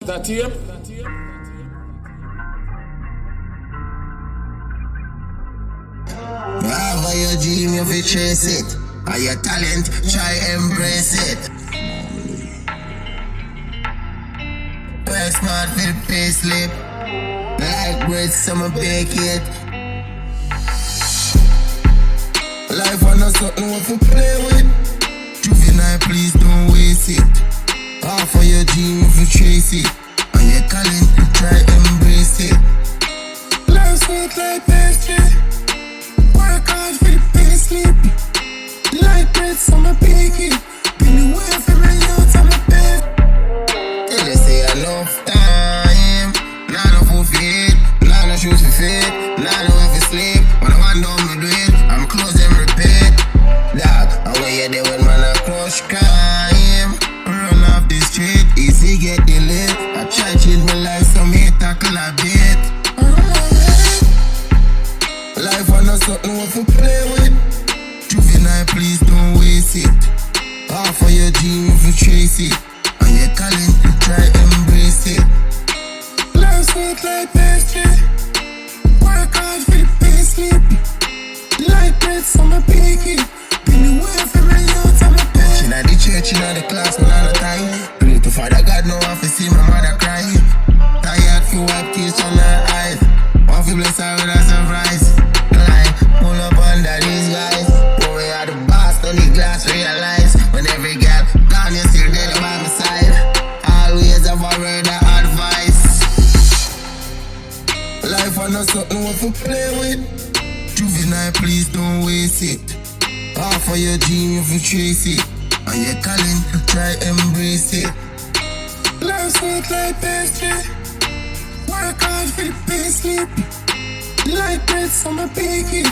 that here? Wherever your dream, you fi chase it. And your talent, try embrace it. Work smart for the pay slip. Like bread, summer bake it. Life on a something what to play with. Juvenile, please don't waste it. Half of your dream, you fi chase it. And your talent, try embrace it. Life sweet like pastry. Work hard for the pay slip. Like bread, summer bake it. Been away from my youth, I'm a bed. Tell you say enough time. Nah no food for eat, nah no shoes for fit, nah no way for sleep. When I want down me do it, I'm close and repeat. Dog, and when you there when man a crush crime. Run off the street, easy get the lit. I try change my life, so me tackle a bit. Life on a something what to play with. Juvenile, please don't waste it. Half of your dream, if you chase it. And your talent, try embrace it. Life sweet like pastry. Work hard for the pay slip. Like bread, summer bake it. Been away from my youth, I'm a pet. Inna the church, inna the class, man, all the time. Pray to Father God, no one fi see my mother cry. Tired fi wipe tears from her eyes. One fi bless her with a surprise. Like, pull up under these guys. When we are the boss, on the glass, realize. When every girl gone, you still there by my side. Always have a word of advice. Life on a something what to play with. Juvenile, please don't waste it. Half of your dream, if you chase it. And your talent, try embrace it. Life sweet like pastry. Work hard for the pay slip. Like bread, summer bake it.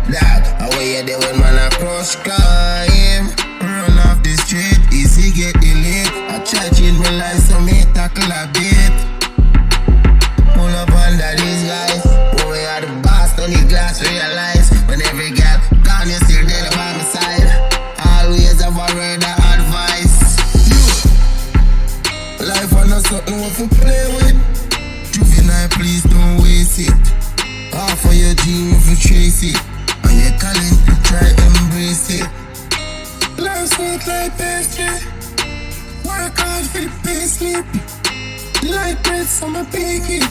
Dog, how you there when man a crush crime? Run off the street, easy get the lit. I try change my life, so me tackle a bit. Pull up under these guys. When we are the boss, on the glass, realize. When every girl gone, you still there by my side. Always have a word of advice. Life on a something what to play with. Juvenile, please don't waste it. Half of your dream, if you chase it. And your talent, try embrace it. Life sweet like pastry. Work hard for the pay slip. Like bread, summer bake it.